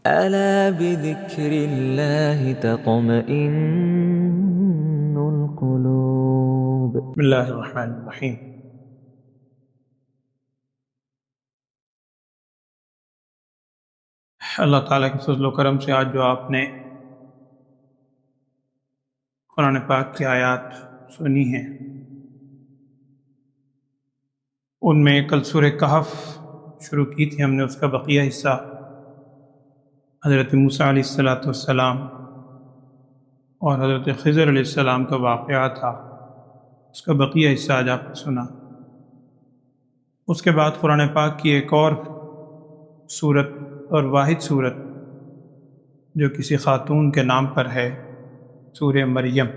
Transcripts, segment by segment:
ألا بذكر الله تطمئن القلوب. بسم اللہ الرحمن الرحیم۔ اللہ تعالیٰ کے فضل و کرم سے آج جو آپ نے قرآن پاک کی آیات سنی ہیں، ان میں کل سورہ کہف شروع کی تھی ہم نے، اس کا بقیہ حصہ حضرت موسیٰ علیہ السلام اور حضرت خضر علیہ السلام کا واقعہ تھا، اس کا بقیہ حصہ آج آپ نے سنا۔ اس کے بعد قرآن پاک کی ایک اور سورت اور واحد سورت جو کسی خاتون کے نام پر ہے، سورہ مریم۔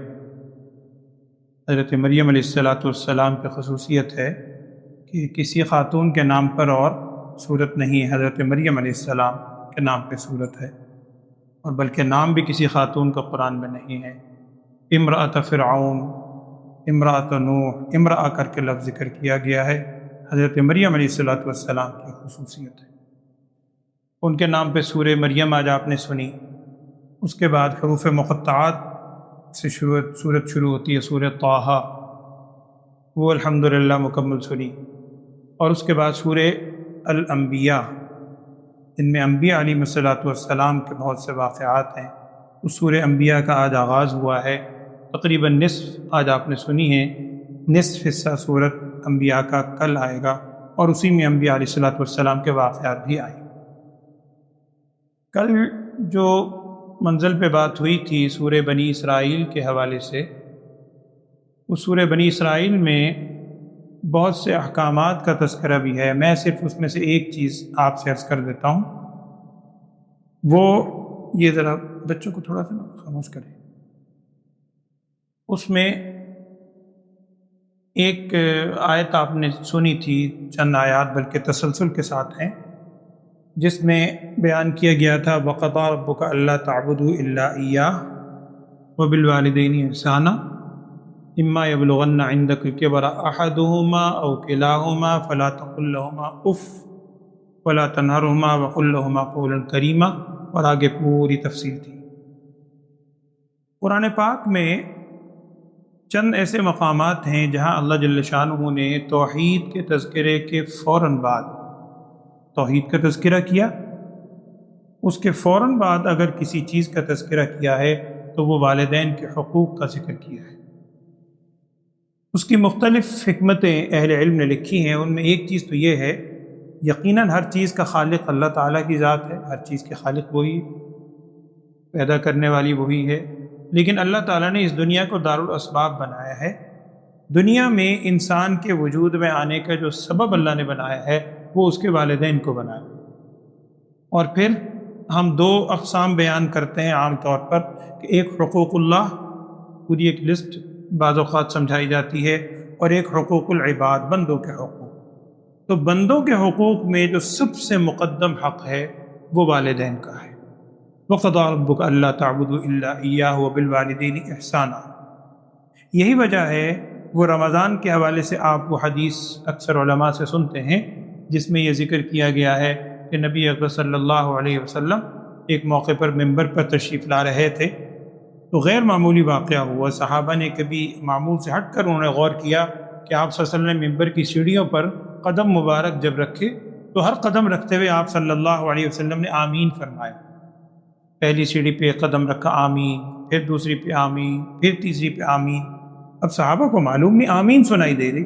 حضرت مریم علیہ السلام کی خصوصیت ہے کہ کسی خاتون کے نام پر اور سورت نہیں ہے، حضرت مریم علیہ السلام کے نام پہ سورت ہے، اور بلکہ نام بھی کسی خاتون کا قرآن میں نہیں ہے۔ امرأۃ فرعون، امرأۃ نوح، امرأہ کر کے لفظ ذکر کیا گیا ہے، حضرت مریم علیہ السلام کی خصوصیت ہے۔ ان کے نام پہ سورہ مریم آج آپ نے سنی۔ اس کے بعد حروف مقطعات سے سورت شروع ہوتی ہے، سورہ طٰہٰ، وہ الحمدللہ مکمل سنی۔ اور اس کے بعد سورہ الانبیاء، ان میں انبیاء علیہ السلام کے بہت سے واقعات ہیں۔ اس سورہ انبیاء کا آج آغاز ہوا ہے، تقریباً نصف آج آپ نے سنی ہے، نصف حصہ سورت انبیاء کا کل آئے گا، اور اسی میں انبیاء علیہ السلام کے واقعات بھی آئیں گے۔ کل جو منزل پہ بات ہوئی تھی سورہ بنی اسرائیل کے حوالے سے، اس سورہ بنی اسرائیل میں بہت سے احکامات کا تذکرہ بھی ہے۔ میں صرف اس میں سے ایک چیز آپ سے عرض کر دیتا ہوں، وہ یہ ذرا بچوں کو تھوڑا سا خاموش کریں۔ اس میں ایک آیت آپ نے سنی تھی، چند آیات بلکہ تسلسل کے ساتھ ہیں، جس میں بیان کیا گیا تھا وَقَضَىٰ رَبُّكَ أَلَّا تَعْبُدُوا إِلَّا إِيَّاهُ وَبِالْوَالِدَيْنِ إِحْسَانًا إِمَّا يَبْلُغَنَّ عِندَكَ الْكِبَرَ أَحَدُهُمَا أَوْ كِلَاهُمَا فَلَا تَقُل لَّهُمَا أُفٍّ وَلَا تَنْهَرْهُمَا وَقُل لَّهُمَا قَوْلًا كَرِيمًا، اور آگے پوری تفصیل تھی۔ قرآن پاک میں چند ایسے مقامات ہیں جہاں اللہ جل شانہ نے توحید کے تذکرے کے فوراً بعد توحید کا تذکرہ کیا، اس کے فوراً بعد اگر کسی چیز کا تذکرہ کیا ہے تو وہ والدین کے حقوق کا ذکر کیا ہے۔ اس کی مختلف حکمتیں اہل علم نے لکھی ہیں، ان میں ایک چیز تو یہ ہے، یقیناً ہر چیز کا خالق اللہ تعالیٰ کی ذات ہے، ہر چیز کے خالق وہی ہے، پیدا کرنے والی وہی ہے، لیکن اللہ تعالیٰ نے اس دنیا کو دارالاسباب بنایا ہے۔ دنیا میں انسان کے وجود میں آنے کا جو سبب اللہ نے بنایا ہے وہ اس کے والدین کو بنایا، اور پھر ہم دو اقسام بیان کرتے ہیں عام طور پر، کہ ایک حقوق اللہ، پوری ایک لسٹ بعض اوقات سمجھائی جاتی ہے، اور ایک حقوق العباد، بندوں کے حقوق۔ تو بندوں کے حقوق میں جو سب سے مقدم حق ہے وہ والدین کا ہے۔ وَقَضَىٰ رَبُّكَ أَلَّا تَعْبُدُوا إِلَّا إِيَّاهُ وَبِالْوَالِدَيْنِ إِحْسَانًا۔ یہی وجہ ہے وہ رمضان کے حوالے سے آپ وہ حدیث اکثر علماء سے سنتے ہیں جس میں یہ ذکر کیا گیا ہے کہ نبی اکرم صلی اللہ علیہ وسلم ایک موقع پر ممبر پر تشریف لا رہے تھے، تو غیر معمولی واقعہ ہوا۔ صحابہ نے کبھی معمول سے ہٹ کر انہوں نے غور کیا کہ آپ صلی اللہ علیہ وسلم نے ممبر کی سیڑھیوں پر قدم مبارک جب رکھے تو ہر قدم رکھتے ہوئے آپ صلی اللہ علیہ وسلم نے آمین فرمایا۔ پہلی سیڑھی پہ قدم رکھا آمین، پھر دوسری پہ آمین، پھر تیسری پہ آمین۔ اب صحابہ کو معلوم نہیں، آمین سنائی دے رہی۔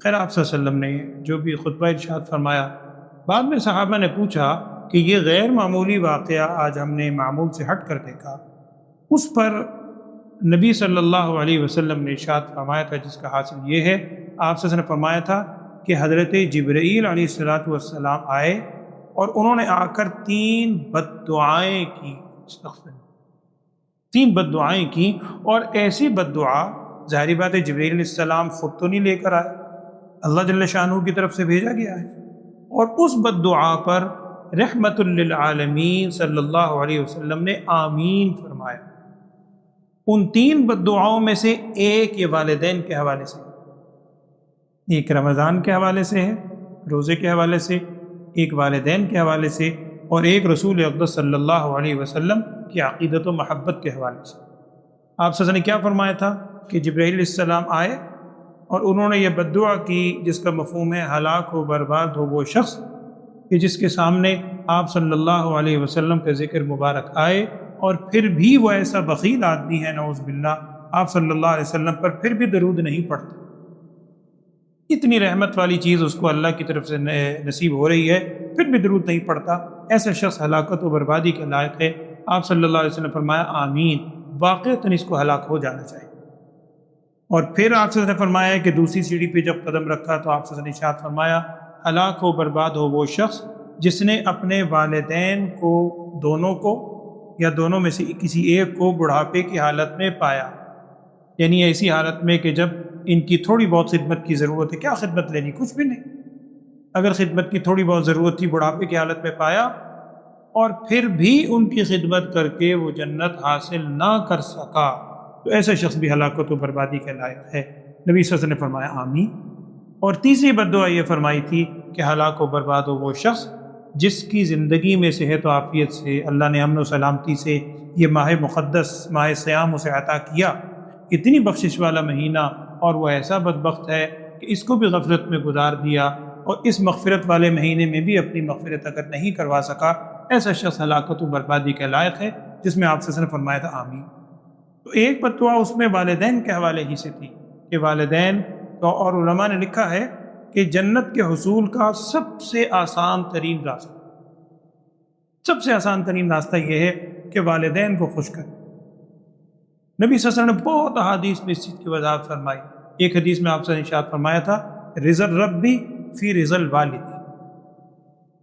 خیر آپ صلی اللہ علیہ وسلم نے جو بھی خطبہ ارشاد فرمایا، بعد میں صحابہ نے پوچھا کہ یہ غیر معمولی واقعہ آج ہم نے معمول سے ہٹ کر دیکھا، اس پر نبی صلی اللہ علیہ وسلم نے ارشاد فرمایا تھا، جس کا حاصل یہ ہے، آپ صلی اللہ علیہ وسلم نے فرمایا تھا کہ حضرت جبرائیل علیہ السلام آئے اور انہوں نے آ کر 3 بد دعائیں کی، تین بد دعائیں کی، اور ایسی بد دعا، ظاہری بات ہے جبرائیل علیہ السلام خود تو نہیں لے کر آئے، اللہ جل شانہ کی طرف سے بھیجا گیا ہے، اور اس بد دعا پر رحمت للعالمین صلی اللہ علیہ وسلم نے آمین فرمایا۔ ان 3 بد دعاؤں میں سے ایک یہ والدین کے حوالے سے، ایک رمضان کے حوالے سے ہے، روزے کے حوالے سے، ایک والدین کے حوالے سے، اور ایک رسول اقدس صلی اللہ علیہ وسلم کی عقیدت و محبت کے حوالے سے۔ آپ صلی اللہ علیہ وسلم نے کیا فرمایا تھا کہ جبرائیل علیہ السلام آئے اور انہوں نے یہ بد دعا کی جس کا مفہوم ہے ہلاک ہو برباد ہو وہ شخص کہ جس کے سامنے آپ صلی اللہ علیہ وسلم کا ذکر مبارک آئے اور پھر بھی وہ ایسا بخیل آدمی ہے نعوذ باللہ، آپ صلی اللہ علیہ وسلم پر پھر بھی درود نہیں پڑھتا۔ اتنی رحمت والی چیز اس کو اللہ کی طرف سے نصیب ہو رہی ہے، پھر بھی درود نہیں پڑھتا، ایسا شخص ہلاکت و بربادی کے لائق ہے۔ آپ صلی اللہ علیہ وسلم نے فرمایا آمین، واقعتاً اس کو ہلاک ہو جانا چاہیے۔ اور پھر آپ صلی اللہ علیہ وسلم نے فرمایا کہ دوسری سیڑھی پہ جب قدم رکھا تو آپ صلی اللہ علیہ وسلم نے ارشاد فرمایا ہلاک ہو برباد ہو وہ شخص جس نے اپنے والدین کو دونوں کو یا دونوں میں سے کسی ایک کو بڑھاپے کی حالت میں پایا، یعنی ایسی حالت میں کہ جب ان کی تھوڑی بہت خدمت کی ضرورت ہے، کیا خدمت لینی، کچھ بھی نہیں، اگر خدمت کی تھوڑی بہت ضرورت تھی بڑھاپے کی حالت میں پایا اور پھر بھی ان کی خدمت کر کے وہ جنت حاصل نہ کر سکا تو ایسا شخص بھی ہلاکت و بربادی کے لائق ہے۔ نبی صلی اللہ علیہ وسلم نے فرمایا آمین۔ اور تیسری بد دعا یہ فرمائی تھی کہ ہلاک و برباد ہو وہ شخص جس کی زندگی میں صحت و عافیت سے اللہ نے امن و سلامتی سے یہ ماہ مقدس ماہ صیام اسے عطا کیا، اتنی بخشش والا مہینہ، اور وہ ایسا بدبخت ہے کہ اس کو بھی غفلت میں گزار دیا اور اس مغفرت والے مہینے میں بھی اپنی مغفرت اگر نہیں کروا سکا، ایسا شخص ہلاکت و بربادی کے لائق ہے، جس میں آپ سے نے فرمایا تھا آمین۔ تو ایک بد دعا اس میں والدین کے حوالے ہی سے تھی کہ والدین تو، اور علماء نے لکھا ہے کہ جنت کے حصول کا سب سے آسان ترین راستہ، سب سے آسان ترین راستہ یہ ہے کہ والدین کو خوش کریں۔ نبی صلی اللہ علیہ وسلم نے بہت احادیث میں اس چیز کی وضاحت فرمائی۔ ایک حدیث میں آپ سے ارشاد فرمایا تھا رضا الربی فی رضا الوالد،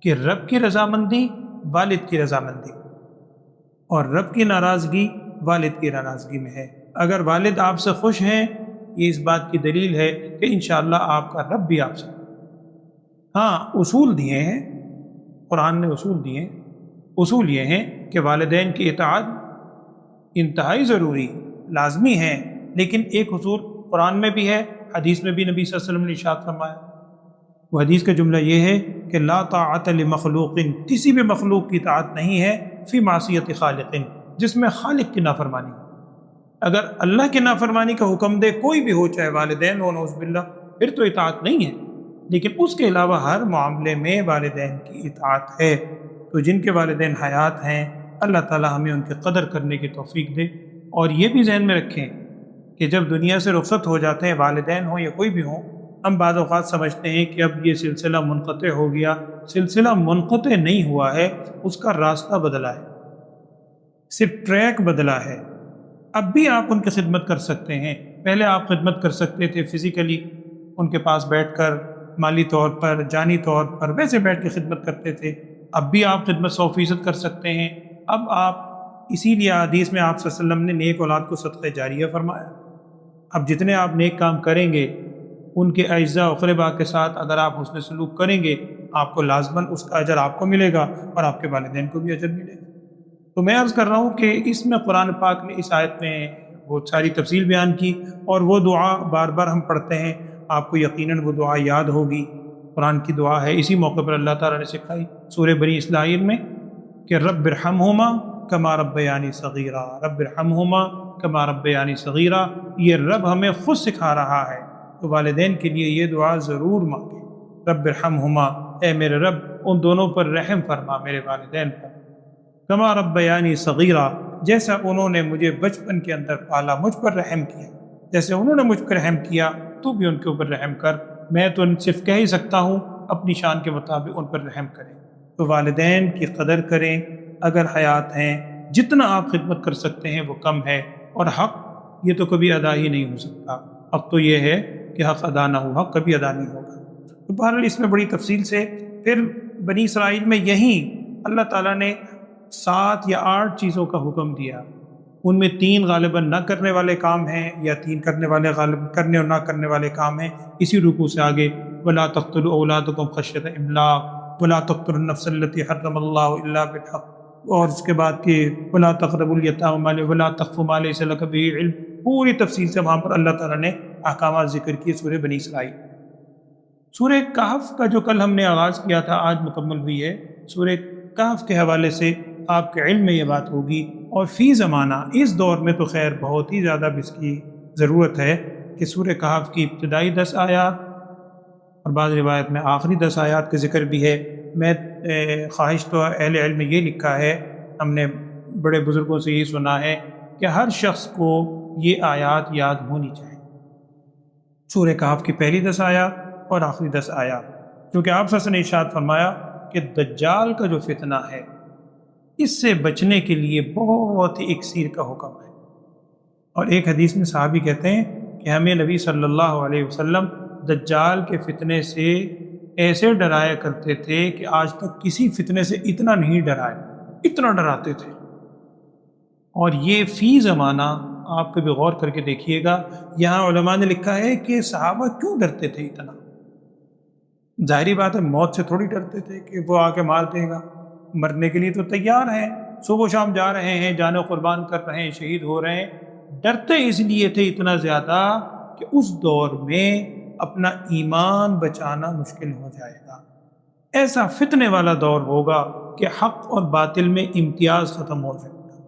کہ رب کی رضامندی والد کی رضامندی، اور رب کی ناراضگی والد کی ناراضگی میں ہے۔ اگر والد آپ سے خوش ہیں، یہ اس بات کی دلیل ہے کہ انشاءاللہ آپ کا رب بھی آپ سے۔ ہاں اصول دیے ہیں، قرآن نے اصول دیے ہیں، اصول یہ ہیں کہ والدین کی اطاعت انتہائی ضروری لازمی ہے، لیکن ایک اصول قرآن میں بھی ہے، حدیث میں بھی نبی صلی اللہ علیہ وسلم نے ارشاد فرمایا۔ وہ حدیث کا جملہ یہ ہے کہ لا طاعت لمخلوق، کسی بھی مخلوق کی اطاعت نہیں ہے فی معصیت خالق، جس میں خالق کی نافرمانی ہو۔ اگر اللہ کی نافرمانی کا حکم دے کوئی بھی ہو، چاہے والدین ہو نعوذ باللہ، پھر تو اطاعت نہیں ہے، لیکن اس کے علاوہ ہر معاملے میں والدین کی اطاعت ہے۔ تو جن کے والدین حیات ہیں اللہ تعالی ہمیں ان کی قدر کرنے کی توفیق دے۔ اور یہ بھی ذہن میں رکھیں کہ جب دنیا سے رخصت ہو جاتے ہیں، والدین ہوں یا کوئی بھی ہوں، ہم بعض اوقات سمجھتے ہیں کہ اب یہ سلسلہ منقطع ہو گیا۔ سلسلہ منقطع نہیں ہوا ہے، اس کا راستہ بدلا ہے، صرف ٹریک بدلا ہے۔ اب بھی آپ ان کی خدمت کر سکتے ہیں۔ پہلے آپ خدمت کر سکتے تھے فزیکلی، ان کے پاس بیٹھ کر، مالی طور پر، جانی طور پر، ویسے بیٹھ کے خدمت کرتے تھے۔ اب بھی آپ خدمت 100% کر سکتے ہیں۔ اب آپ، اسی لیے حدیث میں آپ صلی اللہ علیہ وسلم نے نیک اولاد کو صدقہ جاریہ فرمایا۔ اب جتنے آپ نیک کام کریں گے، ان کے اعزاء و اقرباء کے ساتھ اگر آپ حسن سلوک کریں گے، آپ کو لازماً اس کا اجر آپ کو ملے گا اور آپ کے والدین کو بھی اجر ملے گا۔ تو میں عرض کر رہا ہوں کہ اس میں قرآن پاک نے اس آیت میں بہت ساری تفصیل بیان کی، اور وہ دعا بار بار ہم پڑھتے ہیں، آپ کو یقیناً وہ دعا یاد ہوگی۔ قرآن کی دعا ہے، اسی موقع پر اللہ تعالیٰ نے سکھائی سورہ بنی اسرائیل میں کہ رب ارحمہما کما ربیانی صغیرا، رب ارحمہما کما ربیانی صغیرا۔ یہ رب ہمیں خود سکھا رہا ہے، تو والدین کے لیے یہ دعا ضرور مانگیں، رب ارحمہما، اے میرے رب ان دونوں پر رحم فرما، میرے والدین پر، کما ربیانی صغیرا، جیسا انہوں نے مجھے بچپن کے اندر پالا، مجھ پر رحم کیا، جیسے انہوں نے مجھ پر رحم کیا تو بھی ان کے اوپر رحم کر۔ میں تو صرف کہہ ہی سکتا ہوں اپنی شان کے مطابق ان پر رحم کریں۔ تو والدین کی قدر کریں، اگر حیات ہیں جتنا آپ خدمت کر سکتے ہیں وہ کم ہے، اور حق یہ تو کبھی ادا ہی نہیں ہو سکتا۔ حق تو یہ ہے کہ حق ادا نہ ہو، حق کبھی ادا نہیں ہوگا۔ تو بہرحال اس میں بڑی تفصیل سے پھر بنی اسرائیل میں یہیں اللہ تعالیٰ نے 7 یا 8 چیزوں کا حکم دیا، ان میں 3 غالباً نہ کرنے والے کام ہیں، یا 3 کرنے والے غالب کرنے اور نہ کرنے والے کام ہیں۔ اسی رکوع سے آگے وَلَا تَقْتُلُوا أَوْلَادَكُمْ خَشْيَةَ إِمْلَاقٍ وَلَا تَقْتُلُوا النَّفْسَ الَّتِي حَرَّمَ اللَّهُ إِلَّا بِالْحَقِّ، اور اس کے بعد کہ وَلَا تَقْرَبُوا الْيَتَامَىٰ وَلَا تَقْفُ مَا لَيْسَ لَكَ بِهِ عِلْمٌ، پوری تفصیل سے وہاں پر اللہ تعالیٰ نے احکامات ذکر کیے سورہ بنی اسرائیل۔ سورہ کہف کا جو کل ہم نے آغاز کیا تھا آج مکمل ہوئی ہے۔ سورہ کہف کے حوالے سے آپ کے علم میں یہ بات ہوگی، اور فی زمانہ اس دور میں تو خیر بہت ہی زیادہ اس کی ضرورت ہے کہ سورہ کہف کی ابتدائی 10 آیات اور بعض روایت میں آخری 10 آیات کا ذکر بھی ہے۔ میں خواہش تو اہل علم میں یہ لکھا ہے، ہم نے بڑے بزرگوں سے یہ سنا ہے کہ ہر شخص کو یہ آیات یاد ہونی چاہیے، سورہ کہف کی پہلی 10 آیات اور آخری 10 آیات، کیونکہ آپ صلی اللہ علیہ وسلم نے ارشاد فرمایا کہ دجال کا جو فتنہ ہے اس سے بچنے کے لیے بہت ہی اکسیر کا حکم ہے۔ اور ایک حدیث میں صحابی کہتے ہیں کہ ہمیں نبی صلی اللہ علیہ وسلم دجال کے فتنے سے ایسے ڈرایا کرتے تھے کہ آج تک کسی فتنے سے اتنا نہیں ڈرائے، اتنا ڈراتے تھے۔ اور یہ فی زمانہ آپ کبھی غور کر کے دیکھیے گا، یہاں علماء نے لکھا ہے کہ صحابہ کیوں ڈرتے تھے اتنا؟ ظاہری بات ہے موت سے تھوڑی ڈرتے تھے کہ وہ آ کے مار دے گا، مرنے کے لیے تو تیار ہیں، صبح و شام جا رہے ہیں، جانیں قربان کر رہے ہیں، شہید ہو رہے ہیں۔ ڈرتے اس لیے تھے اتنا زیادہ کہ اس دور میں اپنا ایمان بچانا مشکل ہو جائے گا، ایسا فتنے والا دور ہوگا کہ حق اور باطل میں امتیاز ختم ہو جائے گا۔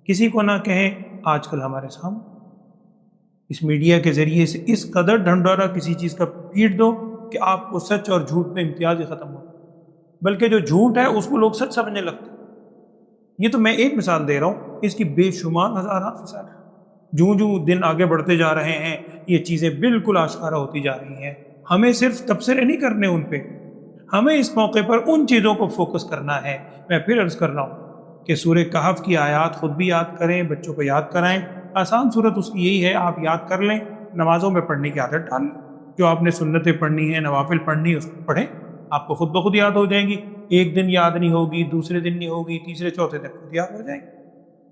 کسی کو نہ کہیں، آج کل ہمارے سامنے اس میڈیا کے ذریعے سے اس قدر ڈھنڈورا کسی چیز کا پیٹ دو کہ آپ کو سچ اور جھوٹ میں امتیاز ہی ختم ہو، بلکہ جو جھوٹ ہے اس کو لوگ سچ سمجھنے لگتے ہیں۔ یہ تو میں ایک مثال دے رہا ہوں، اس کی بے شمار ہزارہ مثال ہیں۔ جوں دن آگے بڑھتے جا رہے ہیں یہ چیزیں بالکل آشکارا ہوتی جا رہی ہیں۔ ہمیں صرف تبصرے نہیں کرنے ان پہ، ہمیں اس موقع پر ان چیزوں کو فوکس کرنا ہے۔ میں پھر عرض کر رہا ہوں کہ سورہ کہف کی آیات خود بھی یاد کریں، بچوں کو یاد کرائیں۔ آسان صورت اس کی یہی ہے، آپ یاد کر لیں، نمازوں میں پڑھنے کی عادت ڈال لیں، جو آپ نے سنتیں پڑھنی ہیں، نوافل پڑھنی ہے، اس کو پڑھیں، آپ کو خود بخود یاد ہو جائیں گی۔ ایک دن یاد نہیں ہوگی، دوسرے دن نہیں ہوگی، تیسرے چوتھے دن خود یاد ہو جائیں گی۔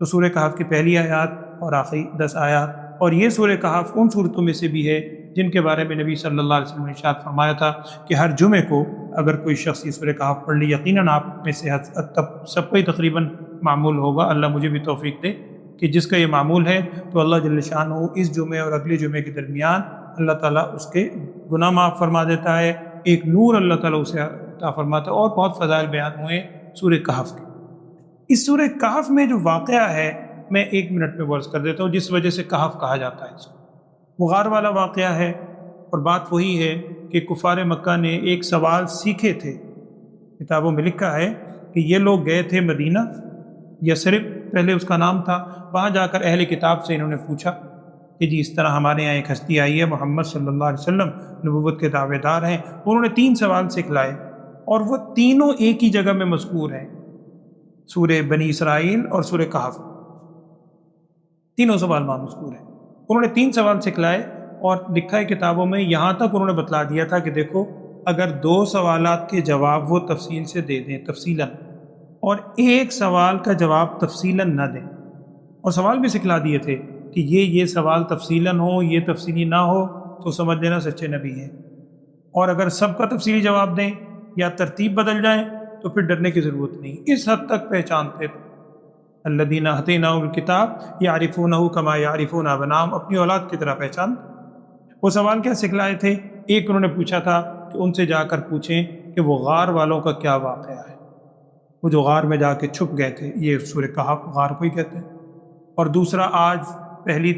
تو سورہ کہف کی پہلی آیات اور آخری 10 آیات، اور یہ سورہ کہف ان صورتوں میں سے بھی ہے جن کے بارے میں نبی صلی اللہ علیہ وسلم نے ارشاد فرمایا تھا کہ ہر جمعے کو اگر کوئی شخص یہ سورہ کہف پڑھ لی، یقیناً آپ میں سے سب کو ہی تقریباً معمول ہوگا، اللہ مجھے بھی توفیق دے کہ جس کا یہ معمول ہے تو اللہ جل شانہ اس جمعے اور اگلے جمعے کے درمیان اللہ تعالیٰ اس کے گناہ معاف فرما دیتا ہے، ایک نور اللہ تعالیٰ اسے عطا فرماتا ہے، اور بہت فضائل بیان ہوئے سورہ کہف کے۔ اس سورہ کہف میں جو واقعہ ہے میں 1 منٹ میں عرض کر دیتا ہوں، جس وجہ سے کہف کہا جاتا ہے اس کو۔ وہ غار والا واقعہ ہے، اور بات وہی ہے کہ کفار مکہ نے ایک سوال سیکھے تھے۔ کتابوں میں لکھا ہے کہ یہ لوگ گئے تھے مدینہ، یثرب پہلے اس کا نام تھا، وہاں جا کر اہل کتاب سے انہوں نے پوچھا کہ جی اس طرح ہمارے یہاں ایک ہستی آئی ہے، محمد صلی اللہ علیہ وسلم نبوت کے دعوے دار ہیں۔ انہوں نے 3 سوال سکھلائے، اور وہ تینوں ایک ہی جگہ میں مذکور ہیں، سورہ بنی اسرائیل اور سورہ کہف، تینوں سوال وہاں مذکور ہیں۔ انہوں نے 3 سوال سکھلائے، اور لکھا ہے کتابوں میں، یہاں تک انہوں نے بتلا دیا تھا کہ دیکھو اگر 2 سوالات کے جواب وہ تفصیل سے دے دیں تفصیلاً، اور 1 سوال کا جواب تفصیلاً نہ دیں، اور سوال بھی سکھلا دیے تھے کہ یہ سوال تفصیلاً ہو، یہ تفصیلی نہ ہو تو سمجھ لینا سچے نبی ہیں، اور اگر سب کا تفصیلی جواب دیں یا ترتیب بدل جائیں تو پھر ڈرنے کی ضرورت نہیں۔ اس حد تک پہچانتے تھے، الذین آتیناہم الکتاب یعرفونہ کما یعرفون ابناءہم، اپنی اولاد کی طرح پہچان۔ وہ سوال کیا سکھلائے تھے؟ ایک انہوں نے پوچھا تھا کہ ان سے جا کر پوچھیں کہ وہ غار والوں کا کیا واقعہ ہے، وہ جو غار میں جا کے چھپ گئے تھے، یہ سورہ کہف غار کو ہی کہتے ہیں۔ اور دوسرا، آج پہلی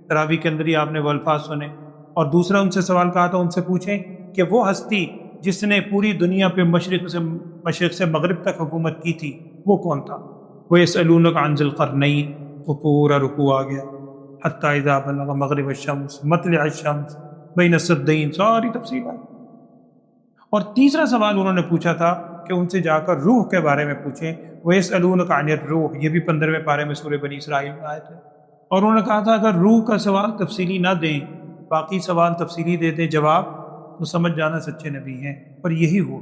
تراویح کے اندر ہی آپ نے وہ الفاظ سنے، اور دوسرا ان سے سوال کہا تھا ان سے پوچھیں کہ وہ ہستی جس نے پوری دنیا پہ مشرق سے مغرب تک حکومت کی تھی وہ کون تھا؟ وَيَسْأَلُونَكَ عَنْ ذِي الْقَرْنَيْنِ، وہ پورا رکوع آ گیا، حتیٰ اذا بلغ مغرب الشمس مطلع الشمس بین السدین، ساری تفصیلات۔ اور تیسرا سوال انہوں نے پوچھا تھا کہ ان سے جا کر روح کے بارے میں پوچھیں، وَيَسْأَلُونَكَ عَنِ الرُّوحِ، یہ بھی 15ویں پارے میں سورہ بنی اسرائیل میں آئے تھے۔ اور انہوں نے کہا تھا اگر روح کا سوال تفصیلی نہ دیں، باقی سوال تفصیلی دے دیں جواب، تو سمجھ جانا سچے نبی ہیں۔ اور یہی ہوا،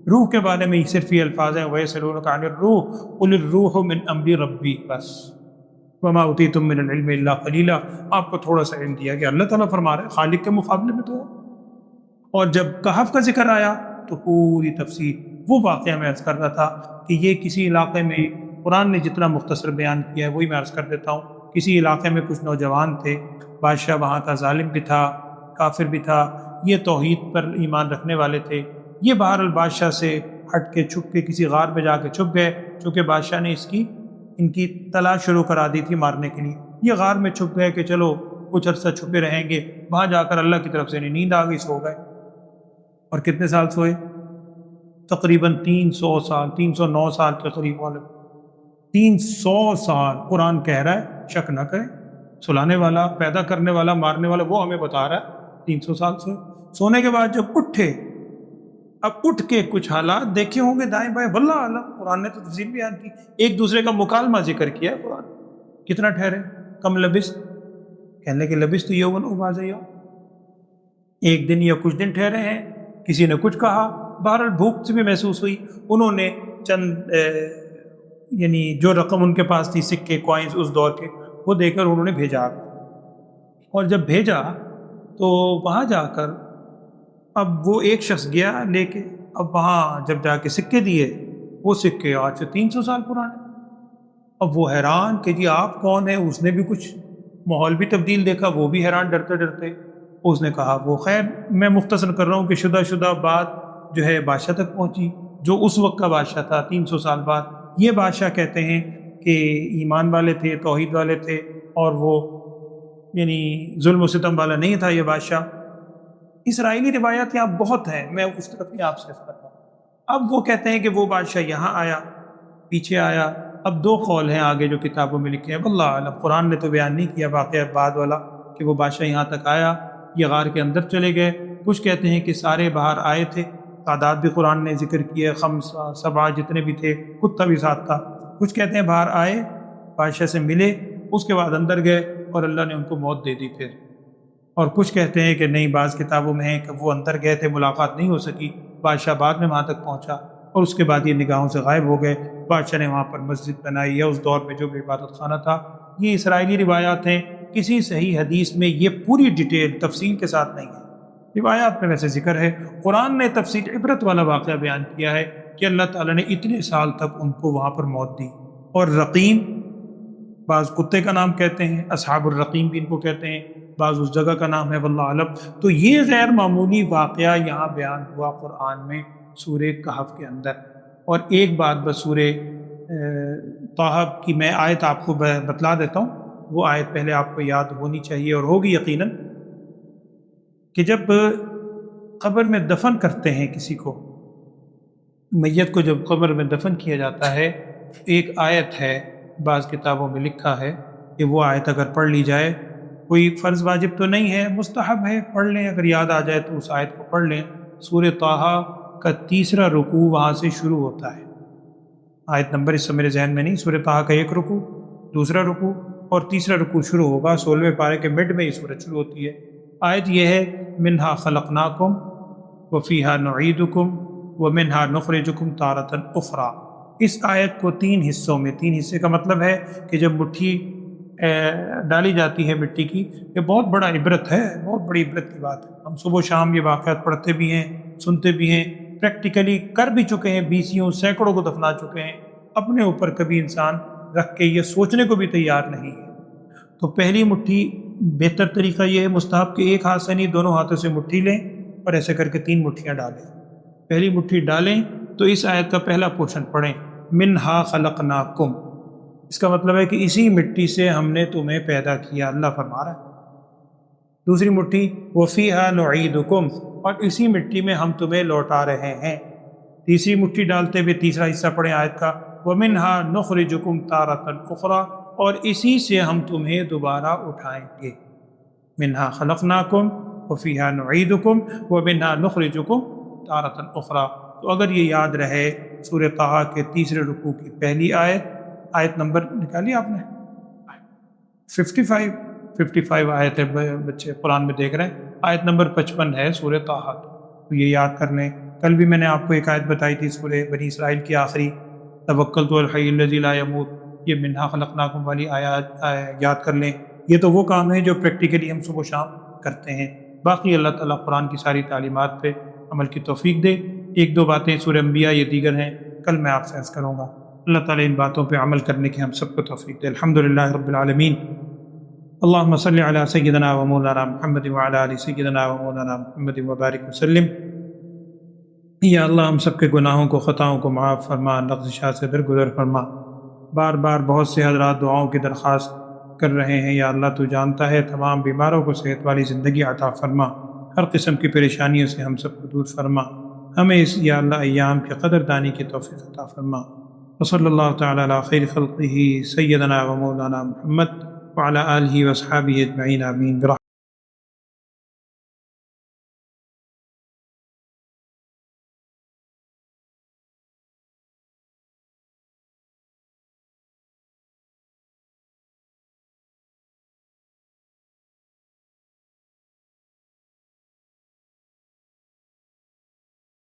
روح کے بارے میں صرف یہ الفاظ ہیں، وَيَسْأَلُونَكَ عَنِ الرُّوحِ قُلِ الرُّوحُ مِنْ أَمْرِ رَبِّي، بس وَمَا أُوتِيتُم مِّنَ الْعِلْمِ إِلَّا قَلِيلًا، آپ کو تھوڑا سا علم دیا گیا۔ اللہ تعالیٰ فرما رہے ہیں خالق کے مقابلے میں تو ہے۔ اور جب کہف کا ذکر آیا تو پوری تفصیل، وہ واقعہ میں عرض کر رہا تھا کہ یہ کسی علاقے میں قرآن نے جتنا مختصر بیان کیا ہے وہی میں عرض کر دیتا ہوں۔ کسی علاقے میں کچھ نوجوان تھے، بادشاہ وہاں کا ظالم بھی تھا، کافر بھی تھا، یہ توحید پر ایمان رکھنے والے تھے۔ یہ بہرحال بادشاہ سے ہٹ کے چھپ کے کسی غار میں جا کے چھپ گئے، چونکہ بادشاہ نے ان کی تلاش شروع کرا دی تھی مارنے کے لیے۔ یہ غار میں چھپ گئے کہ چلو کچھ عرصہ چھپے رہیں گے، وہاں جا کر اللہ کی طرف سے انہیں نیند آ گئی، سو گئے۔ اور کتنے سال سوئے؟ تقریباً 300 سال، 309 سال کے قریب والے 300 سال قرآن کہہ رہا ہے، شک نہ کریں، سلانے والا، پیدا کرنے والا، مارنے والا وہ ہمیں بتا رہا ہے 300 سال سوئے۔ سونے کے بعد جب اٹھے، اب اٹھ کے کچھ حالات دیکھے ہوں گے دائیں بائیں، واللہ عالم، قرآن نے تو تفصیل بیان کی، ایک دوسرے کا مکالمہ ذکر کیا ہے قرآن۔ کتنا ٹھہرے؟ کم لبثت، کہنے کے لبثت یوماً او بعض یوم، ایک دن یا کچھ دن ٹھہرے ہیں۔ کسی نے کچھ کہا، بہرحال بھوک سے بھی محسوس ہوئی، انہوں نے چند یعنی جو رقم ان کے پاس تھی، سکے، کوائنز اس دور کے، وہ دے کر انہوں نے بھیجا۔ اور جب بھیجا تو وہاں جا کر اب وہ ایک شخص گیا لے کے، اب وہاں جب جا کے سکے دیے، وہ سکے آج سے 300 سال پرانے۔ اب وہ حیران کہ جی آپ کون ہیں؟ اس نے بھی کچھ ماحول بھی تبدیل دیکھا، وہ بھی حیران، ڈرتے ڈرتے۔ اس نے کہا وہ خیر میں مختصر کر رہا ہوں کہ شدہ بات جو ہے بادشاہ تک پہنچی، جو اس وقت کا بادشاہ تھا 300 سال بعد۔ یہ بادشاہ کہتے ہیں کہ ایمان والے تھے، توحید والے تھے، اور وہ یعنی ظلم و ستم والا نہیں تھا یہ بادشاہ۔ اسرائیلی روایات یہاں بہت ہیں، میں اس طرف نہیں آپ صرف کر رہا ہوں۔ اب وہ کہتے ہیں کہ وہ بادشاہ یہاں آیا، پیچھے آیا۔ اب دو قول ہیں آگے جو کتابوں میں لکھے ہیں، واللہ اعلم، قرآن نے تو بیان نہیں کیا واقعہ بعد والا کہ وہ بادشاہ یہاں تک آیا، یہ غار کے اندر چلے گئے۔ کچھ کہتے ہیں کہ سارے باہر آئے تھے، تعداد بھی قرآن نے ذکر کیا، 5 7 جتنے بھی تھے، کتا بھی ساتھ تھا۔ کچھ کہتے ہیں باہر آئے، بادشاہ سے ملے، اس کے بعد اندر گئے اور اللہ نے ان کو موت دے دی پھر۔ اور کچھ کہتے ہیں کہ نہیں، بعض کتابوں میں ہے کہ وہ اندر گئے تھے، ملاقات نہیں ہو سکی، بادشاہ بعد میں وہاں تک پہنچا اور اس کے بعد یہ نگاہوں سے غائب ہو گئے۔ بادشاہ نے وہاں پر مسجد بنائی یا اس دور میں جو بھی عبادت خانہ تھا۔ یہ اسرائیلی روایات ہیں، کسی صحیح حدیث میں یہ پوری ڈیٹیل تفصیل کے ساتھ نہیں ہے، روایات میں ویسے ذکر ہے۔ قرآن نے تفصیل عبرت والا واقعہ بیان کیا ہے کہ اللہ تعالیٰ نے اتنے سال تک ان کو وہاں پر موت دی۔ اور رقیم، بعض کتے کا نام کہتے ہیں، اصحاب الرقیم بھی ان کو کہتے ہیں، بعض اس جگہ کا نام ہے، واللہ عالم۔ تو یہ غیر معمولی واقعہ یہاں بیان ہوا قرآن میں سورہ کہف کے اندر۔ اور ایک بات بس سورہ طٰہٰ کی میں آیت آپ کو بتلا دیتا ہوں، وہ آیت پہلے آپ کو یاد ہونی چاہیے اور ہوگی یقیناً، کہ جب قبر میں دفن کرتے ہیں کسی کو، میت کو جب قبر میں دفن کیا جاتا ہے، ایک آیت ہے، بعض کتابوں میں لکھا ہے کہ وہ آیت اگر پڑھ لی جائے، کوئی فرض واجب تو نہیں ہے، مستحب ہے، پڑھ لیں، اگر یاد آ جائے تو اس آیت کو پڑھ لیں۔ سورہ طٰہٰ کا 3 رکوع وہاں سے شروع ہوتا ہے، آیت نمبر اس سے میرے ذہن میں نہیں، سورہ طٰہٰ کا 1 رکوع، 2 رکوع اور 3 رکوع شروع ہوگا، 16ویں پارے کے مڈ میں یہ سورت شروع ہوتی ہے۔ آیت یہ ہے، منہا خلقناکم وفیہا نعیدکم ومنہا نخرجکم تارۃ اخری۔ اس آیت کو 3 حصوں میں، 3 حصے کا مطلب ہے کہ جب مٹھی ڈالی جاتی ہے مٹی کی، یہ بہت بڑا عبرت ہے، بہت بڑی عبرت کی بات ہے۔ ہم صبح و شام یہ واقعات پڑھتے بھی ہیں، سنتے بھی ہیں، پریکٹیکلی کر بھی چکے ہیں، بیسیوں سینکڑوں کو دفنا چکے ہیں، اپنے اوپر کبھی انسان رکھ کے یہ سوچنے کو بھی تیار نہیں ہے۔ تو پہلی مٹھی، بہتر طریقہ یہ ہے مستحب کہ ایک ہاتھ سے نہیں، دونوں ہاتھوں سے مٹھی لیں اور ایسے کر کے 3 مٹھیاں ڈالیں۔ پہلی مٹھی ڈالیں تو اس آیت کا پہلا پورشن پڑھیں، منہا خلقناکم، اس کا مطلب ہے کہ اسی مٹی سے ہم نے تمہیں پیدا کیا، اللہ فرما رہا ہے۔ دوسری مٹھی وفیہا نعیدکم، اور اسی مٹی میں ہم تمہیں لوٹا رہے ہیں۔ تیسری مٹھی ڈالتے ہوئے تیسرا حصہ پڑھیں آیت کا، ومنہا نخرجکم تارۃ اخری، اور اسی سے ہم تمہیں دوبارہ اٹھائیں گے۔ منہا خلقناکم وفیہا نعیدکم ومنہا نخرجکم تارۃ اخری۔ تو اگر یہ یاد رہے، سورہ طٰہٰ کے 3 رکوع کی پہلی آیت نمبر نکالی آپ نے 55 آیت ہے، بچے قرآن میں دیکھ رہے ہیں، آیت نمبر 55 ہے سورہ طٰہٰ، تو یہ یاد کر لیں۔ کل بھی میں نے آپ کو ایک آیت بتائی تھی سورہ بنی اسرائیل کی آخری، توکلت علی الحی الذی لا یموت، یہ منہا خلقناکم والی آیات یاد کر لیں۔ یہ تو وہ کام ہے جو پریکٹیکلی ہم صبح و شام کرتے ہیں۔ باقی اللہ تعالیٰ قرآن کی ساری تعلیمات پہ عمل کی توفیق دے۔ 1-2 باتیں سورہ انبیاء یہ دیگر ہیں، کل میں آپ سے عرض کروں گا۔ اللہ تعالیٰ ان باتوں پہ عمل کرنے کی ہم سب کو توفیق دے۔ الحمدللہ رب العالمین، اللہم صلی علی سیدنا و مولانا محمد وعلی آل سیدنا و مولانا محمد وبارک وسلم۔ یا اللہ ہم سب کے گناہوں کو خطاؤں کو معاف فرما، لغزشات سے درگزر فرما۔ بار بار بہت سے حضرات دعاؤں کی درخواست کر رہے ہیں، یا اللہ تو جانتا ہے، تمام بیماروں کو صحت والی زندگی عطا فرما، ہر قسم کی پریشانیوں سے ہم سب کو دور فرما، ہمیں اس یا اللہ ایام کی قدر دانی کی توفیق عطا فرما۔ وصلی اللہ تعالی علی خیر خلقہ سیدنا و مولانا محمد وعلی آلہ واصحابہ اجمعین، آمین۔